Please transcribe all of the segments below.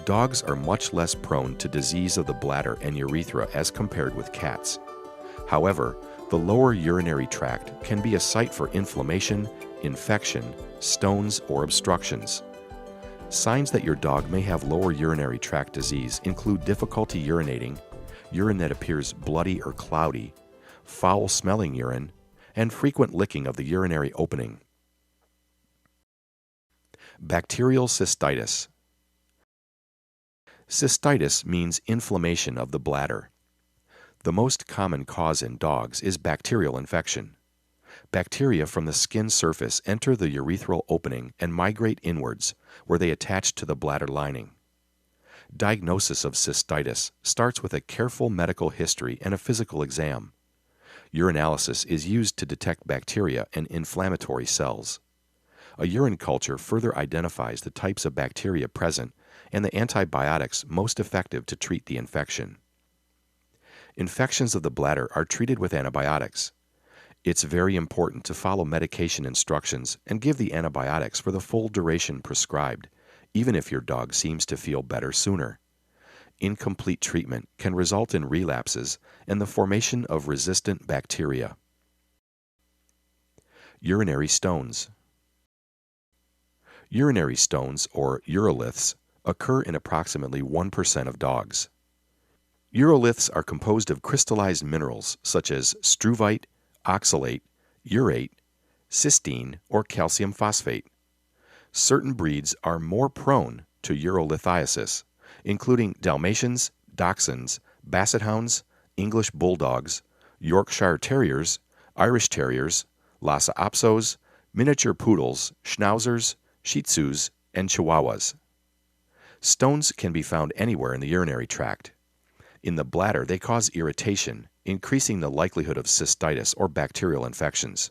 Dogs are much less prone to disease of the bladder and urethra as compared with cats. However, the lower urinary tract can be a site for inflammation, infection, stones, or obstructions. Signs that your dog may have lower urinary tract disease include difficulty urinating, urine that appears bloody or cloudy, foul-smelling urine, and frequent licking of the urinary opening. Bacterial cystitis. Cystitis means inflammation of the bladder. The most common cause in dogs is bacterial infection. Bacteria from the skin surface enter the urethral opening and migrate inwards, where they attach to the bladder lining. Diagnosis of cystitis starts with a careful medical history and a physical exam. Urinalysis is used to detect bacteria and inflammatory cells. A urine culture further identifies the types of bacteria present and the antibiotics most effective to treat the infection. Infections of the bladder are treated with antibiotics. It's very important to follow medication instructions and give the antibiotics for the full duration prescribed, even if your dog seems to feel better sooner. Incomplete treatment can result in relapses and the formation of resistant bacteria. Urinary stones. Urinary stones, or uroliths, occur in approximately 1% of dogs. Uroliths are composed of crystallized minerals such as struvite, oxalate, urate, cysteine, or calcium phosphate. Certain breeds are more prone to urolithiasis, including Dalmatians, Dachshunds, Basset Hounds, English Bulldogs, Yorkshire Terriers, Irish Terriers, Lhasa Apsos, miniature poodles, Schnauzers, Shih Tzus, and Chihuahuas. Stones can be found anywhere in the urinary tract. In the bladder, they cause irritation, increasing the likelihood of cystitis or bacterial infections.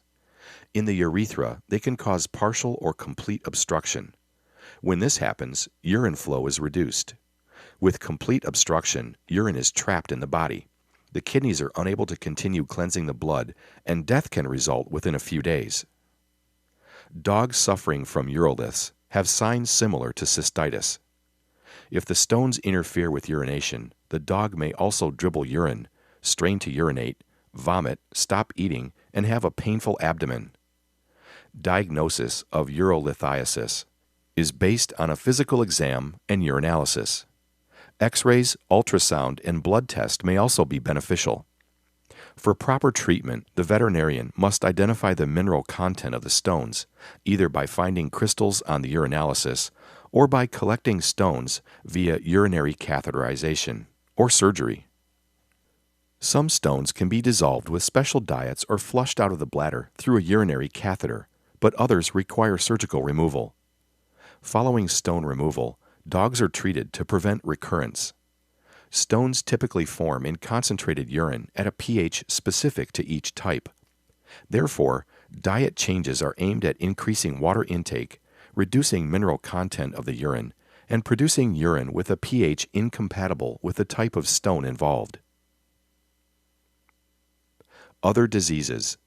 In the urethra, they can cause partial or complete obstruction. When this happens, urine flow is reduced. With complete obstruction, urine is trapped in the body. The kidneys are unable to continue cleansing the blood, and death can result within a few days. Dogs suffering from uroliths have signs similar to cystitis. If the stones interfere with urination, the dog may also dribble urine, strain to urinate, vomit, stop eating, and have a painful abdomen. Diagnosis of urolithiasis is based on a physical exam and urinalysis. X-rays, ultrasound, and blood test may also be beneficial. For proper treatment, the veterinarian must identify the mineral content of the stones, either by finding crystals on the urinalysis or by collecting stones via urinary catheterization or surgery. Some stones can be dissolved with special diets or flushed out of the bladder through a urinary catheter, but others require surgical removal. Following stone removal, dogs are treated to prevent recurrence. Stones typically form in concentrated urine at a pH specific to each type. Therefore, diet changes are aimed at increasing water intake, reducing mineral content of the urine, and producing urine with a pH incompatible with the type of stone involved. Other diseases.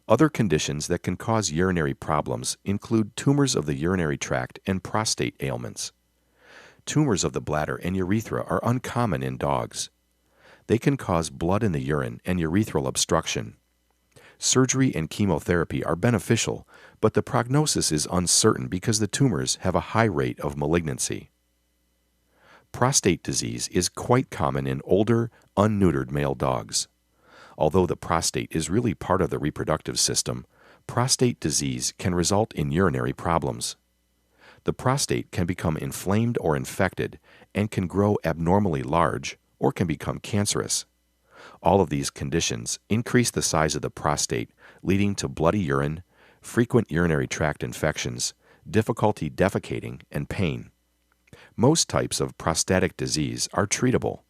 Other conditions that can cause urinary problems include tumors of the urinary tract and prostate ailments. Tumors of the bladder and urethra are uncommon in dogs. They can cause blood in the urine and urethral obstruction. Surgery and chemotherapy are beneficial, but the prognosis is uncertain because the tumors have a high rate of malignancy. Prostate disease is quite common in older, unneutered male dogs. Although the prostate is really part of the reproductive system, prostate disease can result in urinary problems. The prostate can become inflamed or infected and can grow abnormally large or can become cancerous. All of these conditions increase the size of the prostate, leading to bloody urine, frequent urinary tract infections, difficulty defecating, and pain. Most types of prostatic disease are treatable.